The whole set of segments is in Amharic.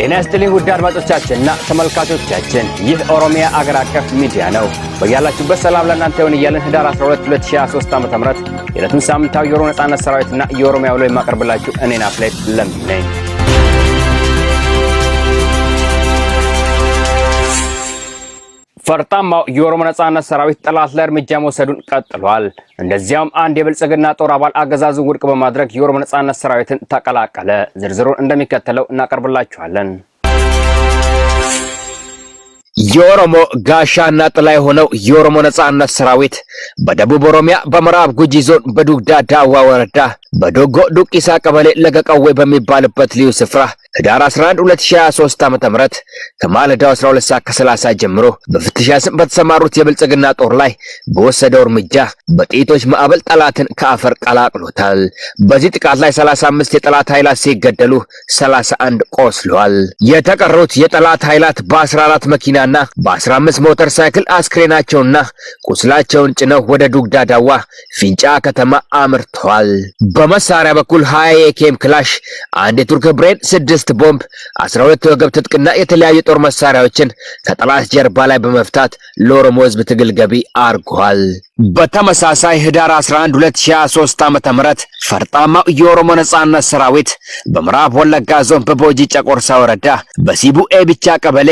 ጤና ይስጥልኝ ውድ አድማጮቻችንና ተመልካቾቻችን ይህ ኦሮሚያ አገር አቀፍ ሚዲያ ነው። በያላችሁበት ሰላም ለእናንተ ይሁን እያልን ህዳር 12 2023 ዓ.ም የዕለቱን ሳምንታዊ የኦሮሞ ነጻነት ሰራዊትና የኦሮሚያ ውሎ የማቀርብላችሁ እኔ ናፍሌት ለሚ ነኝ። ፈርጣማው የኦሮሞ ነጻነት ሰራዊት ጠላት ላይ እርምጃ መውሰዱን ቀጥሏል። እንደዚያም አንድ የብልጽግና ጦር አባል አገዛዙን ውድቅ በማድረግ የኦሮሞ ነጻነት ሰራዊትን ተቀላቀለ። ዝርዝሩን እንደሚከተለው እናቀርብላችኋለን። የኦሮሞ ጋሻና ጥላ የሆነው የኦሮሞ ነጻነት ሰራዊት በደቡብ ኦሮሚያ በምዕራብ ጉጂ ዞን በዱግዳ ዳዋ ወረዳ በዶጎ ዱቂሳ ቀበሌ ለገቀዌ በሚባልበት ልዩ ስፍራ ህዳር 11 2023 ዓ.ም ከማለዳው 12:30 ጀምሮ በፍተሻ ስም በተሰማሩት የብልጽግና ጦር ላይ በወሰደው እርምጃ በጥይቶች ማዕበል ጠላትን ከአፈር ቀላቅሎታል። በዚህ ጥቃት ላይ 35 የጠላት ኃይላት ሲገደሉ 31 ቆስለዋል። የተቀሩት የጠላት ኃይላት በ14 መኪናና በ15 ሞተር ሳይክል አስክሬናቸውና ቁስላቸውን ጭነው ወደ ዱግዳ ዳዋ ፊንጫ ከተማ አምርተዋል። በመሳሪያ በኩል 20 የኬም ክላሽ፣ አንድ የቱርክ ብሬን፣ 6 ቦምብ፣ 12 የወገብ ትጥቅና የተለያዩ ጦር መሳሪያዎችን ከጠላት ጀርባ ላይ በመፍታት ለኦሮሞ ህዝብ ትግል ገቢ አርጓል። በተመሳሳይ ህዳር 11 2023 ዓ.ም ፈርጣማው የኦሮሞ ነጻነት ሰራዊት በምዕራብ ወለጋ ዞን በቦጂ ጨቆርሳ ወረዳ በሲቡ ኤቢቻ ቀበሌ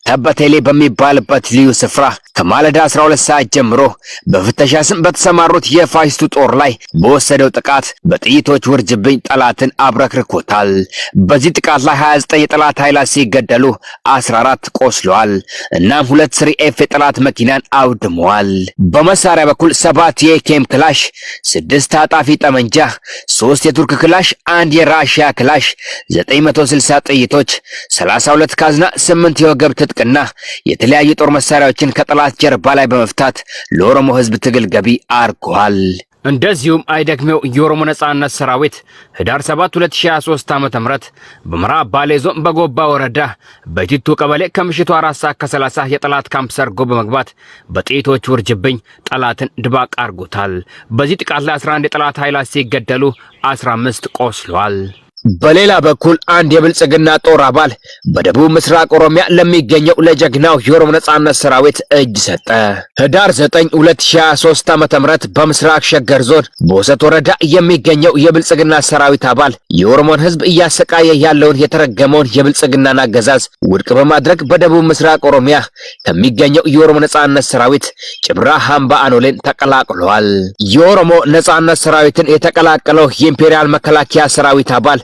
ተበቴሌ በሚባልበት ልዩ ስፍራ ከማለዳ 12 ሰዓት ጀምሮ በፍተሻ ስም በተሰማሩት የፋሽስቱ ጦር ላይ በወሰደው ጥቃት በጥይቶች ውርጅብኝ ጠላትን አብረክርኮታል። በዚህ ጥቃት ላይ 29 የጠላት ኃይላት ሲገደሉ 14 ቆስለዋል። እናም 2 ስሪኤፍ የጠላት መኪናን አውድመዋል። በመሳሪያ በኩል 7 የኬም ክላሽ፣ 6 ታጣፊ ጠመንጃ፣ 3 የቱርክ ክላሽ፣ 1 የራሽያ ክላሽ፣ 960 ጥይቶች፣ 32 ካዝና፣ 8 የወገብ ትጥቅና የተለያዩ ጦር መሳሪያዎችን ከጠላት ጀርባ ላይ በመፍታት ለኦሮሞ ህዝብ ትግል ገቢ አርጓል። እንደዚሁም አይደክሜው የኦሮሞ ነጻነት ሰራዊት ህዳር 7 2023 ዓ.ም በምዕራብ ባሌ ዞን በጎባ ወረዳ በቲቱ ቀበሌ ከምሽቱ 4:30 የጠላት ካምፕ ሰርጎ በመግባት በጥይቶች ውርጅብኝ ጠላትን ድባቅ አርጎታል። በዚህ ጥቃት ላይ 11 የጠላት ኃይላት ሲገደሉ 15 ቆስለዋል። በሌላ በኩል አንድ የብልጽግና ጦር አባል በደቡብ ምስራቅ ኦሮሚያ ለሚገኘው ለጀግናው የኦሮሞ ነጻነት ሰራዊት እጅ ሰጠ። ህዳር 9 2023 ዓ.ም በምስራቅ ሸገር ዞን በወሰት ወረዳ የሚገኘው የብልጽግና ሰራዊት አባል የኦሮሞን ህዝብ እያሰቃየ ያለውን የተረገመውን የብልጽግናን አገዛዝ ውድቅ በማድረግ በደቡብ ምስራቅ ኦሮሚያ ከሚገኘው የኦሮሞ ነጻነት ሰራዊት ጭብራ ሃምባ አኖሌን ተቀላቅሏል። የኦሮሞ ነጻነት ሰራዊትን የተቀላቀለው የኢምፔሪያል መከላከያ ሰራዊት አባል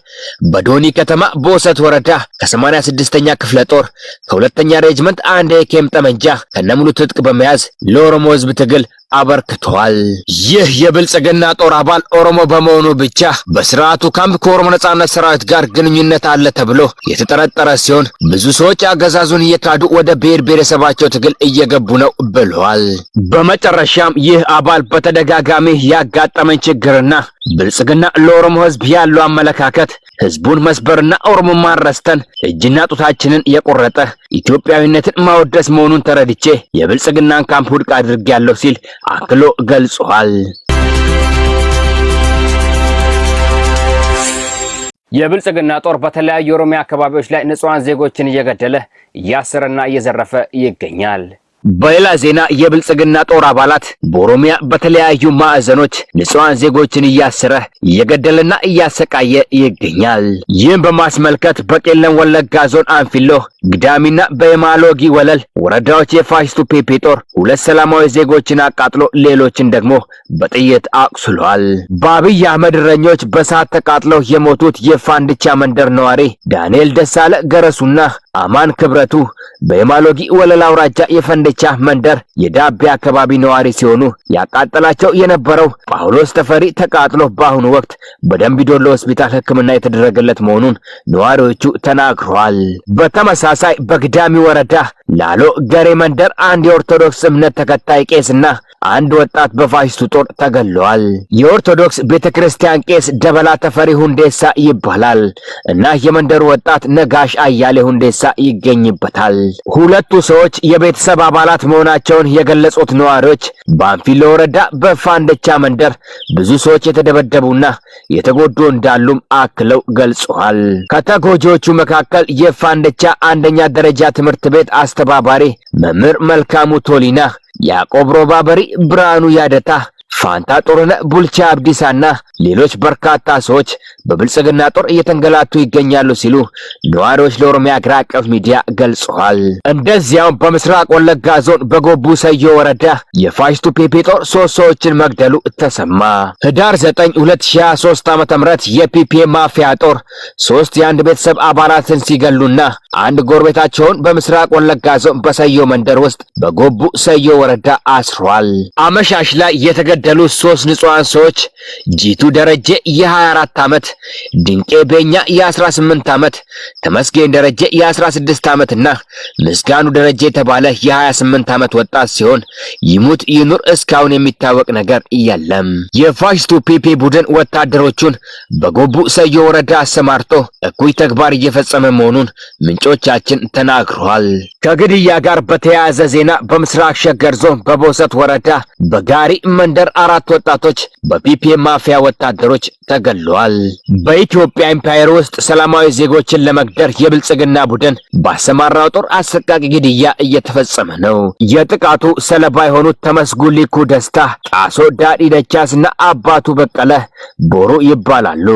በዶኒ ከተማ በወሰት ወረዳ ከ86ኛ ክፍለ ጦር ከሁለተኛ ሬጅመንት አንድ የኬም ጠመንጃ ከነሙሉ ትጥቅ በመያዝ ለኦሮሞ ህዝብ ትግል አበርክቷል። ይህ የብልጽግና ጦር አባል ኦሮሞ በመሆኑ ብቻ በስርዓቱ ካምፕ ከኦሮሞ ነጻነት ሰራዊት ጋር ግንኙነት አለ ተብሎ የተጠረጠረ ሲሆን ብዙ ሰዎች አገዛዙን እየካዱ ወደ ብሔር ብሔረሰባቸው ትግል እየገቡ ነው ብለዋል። በመጨረሻም ይህ አባል በተደጋጋሚ ያጋጠመኝ ችግርና ብልጽግና ለኦሮሞ ህዝብ ያለው አመለካከት ህዝቡን መስበርና ኦሮሞማን ረስተን እጅና ጡታችንን የቆረጠ ኢትዮጵያዊነትን ማወደስ መሆኑን ተረድቼ የብልጽግናን ካምፕ ውድቅ አድርጌያለሁ ሲል አክሎ ገልጿል። የብልጽግና ጦር በተለያዩ የኦሮሚያ አካባቢዎች ላይ ንጹሃን ዜጎችን እየገደለ እያሰረና እየዘረፈ ይገኛል። በሌላ ዜና የብልጽግና ጦር አባላት በኦሮሚያ በተለያዩ ማዕዘኖች ንጹሃን ዜጎችን እያሰረ እየገደለና እያሰቃየ ይገኛል። ይህን በማስመልከት በቄለም ወለጋ ዞን አንፊሎ፣ ግዳሚና በማሎጊ ወለል ወረዳዎች የፋሽስቱ ፒፒ ጦር 2 ሰላማዊ ዜጎችን አቃጥሎ ሌሎችን ደግሞ በጥይት አቁስሏል። በአብይ አህመድ እረኞች በሳት ተቃጥለው የሞቱት የፋንድቻ መንደር ነዋሪ ዳንኤል ደሳለ ገረሱና አማን ክብረቱ በማሎጊ ወለል አውራጃ የፈንድቻ መንደር የዳቤ አካባቢ ነዋሪ ሲሆኑ ያቃጠላቸው የነበረው ጳውሎስ ተፈሪ ተቃጥሎ በአሁኑ ወቅት በደምቢዶሎ ሆስፒታል ሕክምና የተደረገለት መሆኑን ነዋሪዎቹ ተናግረዋል። በተመሳሳይ በግዳሚ ወረዳ ላሎ ገሬ መንደር አንድ የኦርቶዶክስ እምነት ተከታይ ቄስና አንድ ወጣት በፋሽስቱ ጦር ተገሏል። የኦርቶዶክስ ቤተክርስቲያን ቄስ ደበላ ተፈሪ ሁንዴሳ ይባላል እና የመንደሩ ወጣት ነጋሽ አያሌ ሁንዴሳ ይገኝበታል። ሁለቱ ሰዎች የቤተሰብ አባላት መሆናቸውን የገለጹት ነዋሪዎች በአንፊሎ ወረዳ በፋንደቻ መንደር ብዙ ሰዎች የተደበደቡና የተጎዱ እንዳሉም አክለው ገልጸዋል። ከተጎጂዎቹ መካከል የፋንደቻ አንደኛ ደረጃ ትምህርት ቤት አስተባባሪ መምህር መልካሙ ቶሊና፣ ያዕቆብ ሮባ በሪ፣ ብርሃኑ ያደታ፣ ፋንታ ጦርነ፣ ቡልቻ አብዲሳና ሌሎች በርካታ ሰዎች በብልጽግና ጦር እየተንገላቱ ይገኛሉ ሲሉ ነዋሪዎች ለኦሮሚያ አገር አቀፍ ሚዲያ ገልጸዋል። እንደዚያውም በምስራቅ ወለጋ ዞን በጎቡ ሰዮ ወረዳ የፋሽስቱ ፒፒ ጦር 3 ሰዎችን መግደሉ ተሰማ። ህዳር 9 2023 ዓ.ም የፒፒ ማፊያ ጦር 3 የአንድ ቤተሰብ አባላትን ሲገሉና አንድ ጎረቤታቸውን በምስራቅ ወለጋ ዞን በሰዮ መንደር ውስጥ በጎቡ ሰዮ ወረዳ አስሯል። አመሻሽ ላይ የተገደሉ 3 ንጹሃን ሰዎች ጂቱ ደረጀ የ24 ዓመት፣ ድንቄ ቤኛ የ18 ዓመት፣ ተመስገን ደረጀ የ16 ዓመትና ምስጋኑ ደረጀ የተባለ የ28 ዓመት ወጣት ሲሆን ይሙት ይኑር እስካሁን የሚታወቅ ነገር የለም። የፋሽስቱ ፒፒ ቡድን ወታደሮቹን በጎቡ ሰዮ ወረዳ አሰማርቶ እኩይ ተግባር እየፈጸመ መሆኑን ምንጮቻችን ተናግረዋል። ከግድያ ጋር በተያያዘ ዜና በምስራቅ ሸገር ዞን በቦሰት ወረዳ በጋሪ መንደር 4 ወጣቶች በፒፒ ማፊያ ወታደሮች ተገለዋል። በኢትዮጵያ ኢምፓየር ውስጥ ሰላማዊ ዜጎችን ለመግደር የብልጽግና ቡድን ባሰማራው ጦር አሰቃቂ ግድያ እየተፈጸመ ነው። የጥቃቱ ሰለባ የሆኑት ተመስጉን ሊኩ ደስታ፣ ጣሶ ዳዲ ደቻስና አባቱ በቀለ ቦሩ ይባላሉ።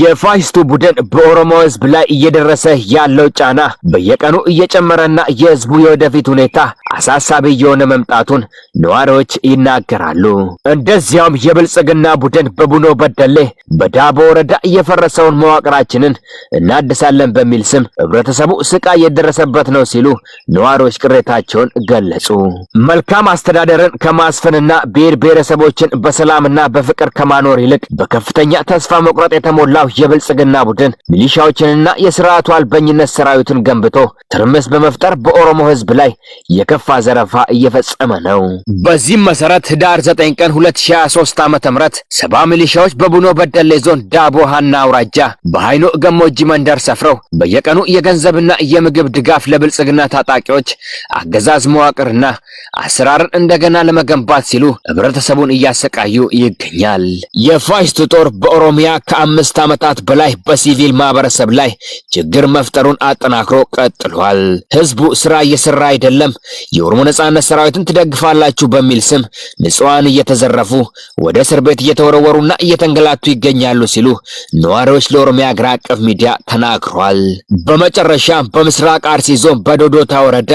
የፋሽስቱ ቡድን በኦሮሞ ሕዝብ ላይ እየደረሰ ያለው ጫና በየቀኑ እየጨመረና የሕዝቡ የወደፊት ሁኔታ አሳሳቢ የሆነ መምጣቱን ነዋሪዎች ይናገራሉ። እንደዚያውም የብልጽግና ቡድን በቡኖ በደሌ በዳቦ ወረዳ የፈረሰውን መዋቅራችንን እናድሳለን በሚል ስም ህብረተሰቡ ስቃይ የደረሰበት ነው ሲሉ ነዋሪዎች ቅሬታቸውን ገለጹ። መልካም አስተዳደርን ከማስፈንና ብሔር ብሔረሰቦችን በሰላምና በፍቅር ከማኖር ይልቅ በከፍተኛ ተስፋ መቁረጥ የተሞላው የብልጽግና ቡድን ሚሊሻዎችንና የስርዓቱ አልበኝነት ሰራዊቱን ገንብቶ ትርምስ በመፍጠር በኦሮሞ ህዝብ ላይ የከፋ ዘረፋ እየፈጸመ ነው። በዚህም መሰረት ህዳር 9 ቀን 2023 ዓ.ም 70 ሚሊሻዎች በቡኖ በደሌ ዞን ዳቦ ሃና አውራጃ በሃይኖ ገሞጂ መንደር ሰፍረው በየቀኑ የገንዘብና የምግብ ድጋፍ ለብልጽግና ታጣቂዎች አገዛዝ መዋቅርና አሰራርን እንደገና ለመገንባት ሲሉ ህብረተሰቡን እያሰቃዩ ይገኛል። የፋሽስቱ ጦር በኦሮሚያ ከ5 ዓመታት በላይ በሲቪል ማህበረሰብ ላይ ችግር መፍጠሩን አጠናክሮ ቀጥሏል። ህዝቡ ስራ እየሰራ አይደለም፣ የኦሮሞ ነጻነት ሰራዊትን ትደግፋላችሁ በሚል ስም ንጹሃን እየተዘረፉ ወደ እስር ቤት እየተወረወሩና እየተንገላቱ ይገኛሉ ሲሉ ነዋሪዎች ለኦሮሚያ አገር አቀፍ ሚዲያ ተናግረዋል። በመጨረሻ በምስራቅ አርሲ ዞን በዶዶታ ወረዳ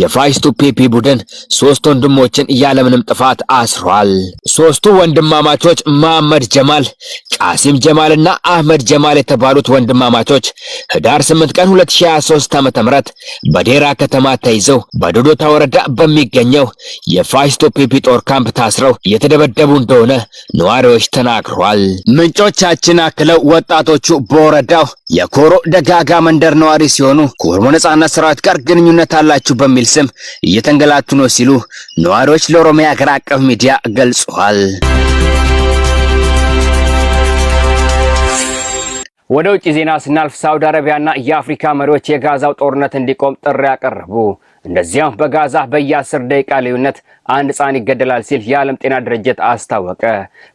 የፋሽስቱ ፒፒ ቡድን 3 ወንድሞችን ያለምንም ጥፋት አስሯል። 3ቱ ወንድማማቾች መሐመድ ጀማል፣ ቃሲም ጀማልና አህመድ ጀማል የተባሉት ወንድማማቾች ህዳር 8 ቀን 2023 ዓ.ም በዴራ ከተማ ተይዘው በዶዶታ ወረዳ በሚገኘው የፋሽስቱ ፒፒ ጦር ካምፕ ታስረው የተደበደቡ እንደሆነ ነዋሪዎች ተናግረዋል። ምንጮቻችን አክለው ወጣቶቹ በወረዳው የኮሮ ደጋጋ መንደር ነዋሪ ሲሆኑ ከኦሮሞ ነጻነት ሰራዊት ጋር ግንኙነት አላችሁ በሚል ስም እየተንገላቱ ነው ሲሉ ነዋሪዎች ለኦሮሚያ አገር አቀፍ ሚዲያ ገልጸዋል። ወደ ውጭ ዜና ስናልፍ ሳውዲ አረቢያና የአፍሪካ መሪዎች የጋዛው ጦርነት እንዲቆም ጥሪ ያቀረቡ። እንደዚያም በጋዛ በየ10 ደቂቃ ልዩነት አንድ ሕፃን ይገደላል ሲል የዓለም ጤና ድርጅት አስታወቀ።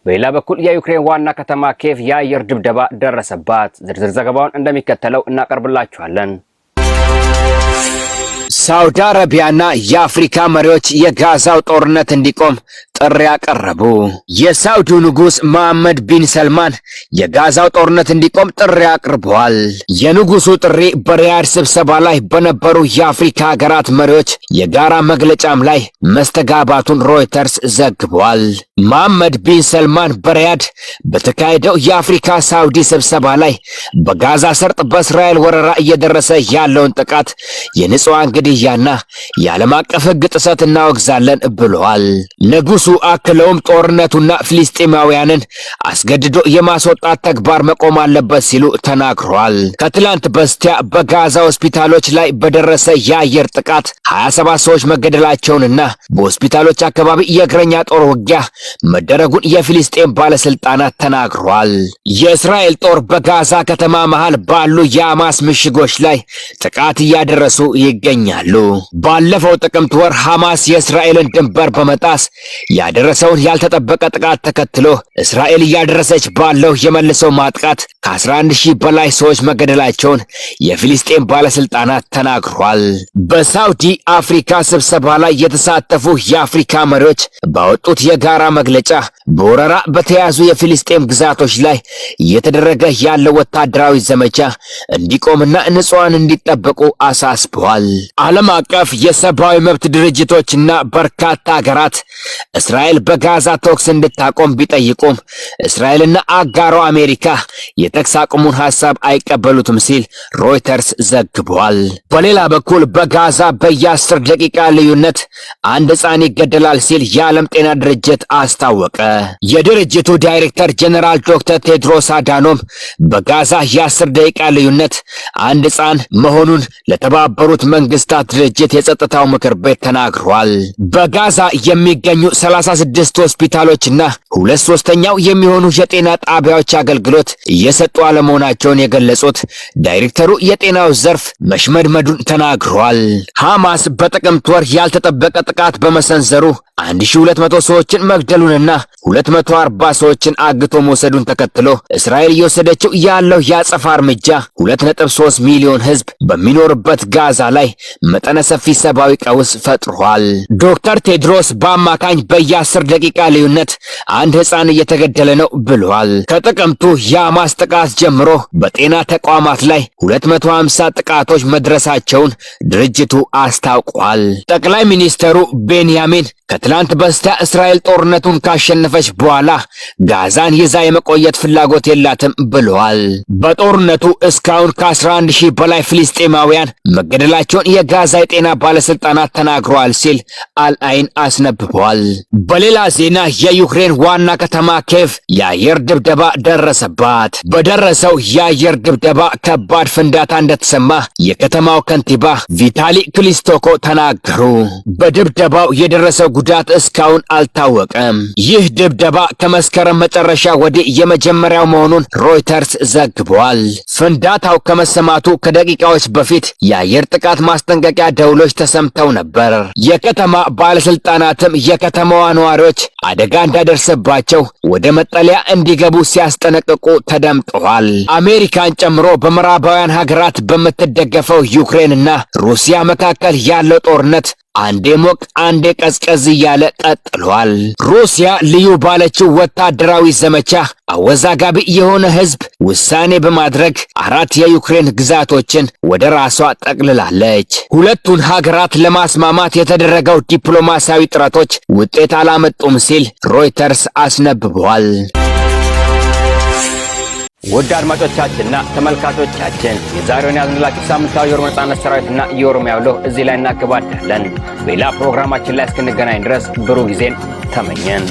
በሌላ በኩል የዩክሬን ዋና ከተማ ኪየቭ የአየር ድብደባ ደረሰባት። ዝርዝር ዘገባውን እንደሚከተለው እናቀርብላችኋለን። ሳውዲ አረቢያና የአፍሪካ መሪዎች የጋዛው ጦርነት እንዲቆም ጥሪ ያቀረቡ። የሳውዲው ንጉስ መሐመድ ቢን ሰልማን የጋዛው ጦርነት እንዲቆም ጥሪ አቅርበዋል። የንጉሱ ጥሪ በሪያድ ስብሰባ ላይ በነበሩ የአፍሪካ ሀገራት መሪዎች የጋራ መግለጫም ላይ መስተጋባቱን ሮይተርስ ዘግቧል። መሐመድ ቢን ሰልማን በሪያድ በተካሄደው የአፍሪካ ሳውዲ ስብሰባ ላይ በጋዛ ሰርጥ በእስራኤል ወረራ እየደረሰ ያለውን ጥቃት፣ የንጹሃን ግድያና የዓለም አቀፍ ሕግ ጥሰት እናወግዛለን ብለዋል። ንጉሱ ንጉሱ አክለውም ጦርነቱና ፍልስጤማውያንን አስገድዶ የማስወጣት ተግባር መቆም አለበት ሲሉ ተናግረዋል። ከትላንት በስቲያ በጋዛ ሆስፒታሎች ላይ በደረሰ የአየር ጥቃት 27 ሰዎች መገደላቸውንና በሆስፒታሎች አካባቢ የእግረኛ ጦር ውጊያ መደረጉን የፍልስጤም ባለስልጣናት ተናግረዋል። የእስራኤል ጦር በጋዛ ከተማ መሃል ባሉ የሐማስ ምሽጎች ላይ ጥቃት እያደረሱ ይገኛሉ። ባለፈው ጥቅምት ወር ሐማስ የእስራኤልን ድንበር በመጣስ ያደረሰውን ያልተጠበቀ ጥቃት ተከትሎ እስራኤል እያደረሰች ባለው የመልሶ ማጥቃት ከ11,000 በላይ ሰዎች መገደላቸውን የፍልስጤም ባለስልጣናት ተናግሯል። በሳውዲ አፍሪካ ስብሰባ ላይ የተሳተፉ የአፍሪካ መሪዎች ባወጡት የጋራ መግለጫ በወረራ በተያዙ የፍልስጤም ግዛቶች ላይ እየተደረገ ያለው ወታደራዊ ዘመቻ እንዲቆምና ንጹሃን እንዲጠበቁ አሳስበዋል። ዓለም አቀፍ የሰብአዊ መብት ድርጅቶችና በርካታ ሀገራት እስራኤል በጋዛ ተኩስ እንድታቆም ቢጠይቁም እስራኤልና አጋሯ አሜሪካ የተኩስ አቁሙን ሐሳብ አይቀበሉትም ሲል ሮይተርስ ዘግቧል። በሌላ በኩል በጋዛ በየ10 ደቂቃ ልዩነት አንድ ሕፃን ይገደላል ሲል የዓለም ጤና ድርጅት አስታወቀ። የድርጅቱ ዳይሬክተር ጀነራል ዶክተር ቴድሮስ አዳኖም በጋዛ የ10 ደቂቃ ልዩነት አንድ ሕፃን መሆኑን ለተባበሩት መንግስታት ድርጅት የጸጥታው ምክር ቤት ተናግሯል። በጋዛ የሚገኙ 36 ሆስፒታሎችና 2/3 የሚሆኑ የጤና ጣቢያዎች አገልግሎት እየሰጡ አለመሆናቸውን የገለጹት ዳይሬክተሩ የጤናው ዘርፍ መሽመድመዱን ተናግሯል። ሐማስ በጥቅምት ወር ያልተጠበቀ ጥቃት በመሰንዘሩ 1200 ሰዎችን መግደሉንና 240 ሰዎችን አግቶ መውሰዱን ተከትሎ እስራኤል እየወሰደችው ያለው የአጸፋ እርምጃ 2.3 ሚሊዮን ሕዝብ በሚኖርበት ጋዛ ላይ መጠነ ሰፊ ሰብአዊ ቀውስ ፈጥሯል። ዶክተር ቴድሮስ በአማካኝ በየ10 ደቂቃ ልዩነት አንድ ሕፃን እየተገደለ ነው ብለዋል። ከጥቅምቱ የሐማስ ጥቃት ጀምሮ በጤና ተቋማት ላይ 250 ጥቃቶች መድረሳቸውን ድርጅቱ አስታውቋል። ጠቅላይ ሚኒስትሩ ቤንያሚን ከትላንት በስቲያ እስራኤል ጦርነቱን ካሸነፈች በኋላ ጋዛን ይዛ የመቆየት ፍላጎት የላትም ብለዋል። በጦርነቱ እስካሁን ከ11,000 በላይ ፍልስጤማውያን መገደላቸውን የጋዛ የጤና ባለስልጣናት ተናግረዋል ሲል አልአይን አስነብቧል። በሌላ ዜና የዩክሬን ዋና ከተማ ኬቭ የአየር ድብደባ ደረሰባት። በደረሰው የአየር ድብደባ ከባድ ፍንዳታ እንደተሰማ የከተማው ከንቲባ ቪታሊ ክሊስቶኮ ተናገሩ። በድብደባው የደረሰው ጉዳት እስካሁን አልታወቀም። ይህ ድብደባ ከመስከረም መጨረሻ ወዲህ የመጀመሪያው መሆኑን ሮይተርስ ዘግቧል። ፍንዳታው ከመሰማቱ ከደቂቃዎች በፊት የአየር ጥቃት ማስጠንቀቂያ ደውሎች ተሰምተው ነበር። የከተማ ባለስልጣናትም የከተማዋ ነዋሪዎች አደጋ እንዳይደርስባቸው ወደ መጠለያ እንዲገቡ ሲያስጠነቅቁ ተደምጠዋል። አሜሪካን ጨምሮ በምዕራባውያን ሀገራት በምትደገፈው ዩክሬንና ሩሲያ መካከል ያለው ጦርነት አንዴ ሞቅ አንዴ ቀዝቀዝ እያለ ቀጥሏል። ሩሲያ ልዩ ባለችው ወታደራዊ ዘመቻ አወዛጋቢ የሆነ ህዝብ ውሳኔ በማድረግ 4 የዩክሬን ግዛቶችን ወደ ራሷ ጠቅልላለች። ሁለቱን ሀገራት ለማስማማት የተደረገው ዲፕሎማሲያዊ ጥረቶች ውጤት አላመጡም ሲል ሮይተርስ አስነብቧል። ውድ አድማጮቻችንና ተመልካቾቻችን የዛሬውን ያዝንላችሁ ሳምንታዊ የኦሮሞ ነጻነት ሰራዊትና የኦሮሚያ ውሎ እዚህ ላይ እናገባዳለን። በሌላ ፕሮግራማችን ላይ እስክንገናኝ ድረስ ብሩህ ጊዜን ተመኘን።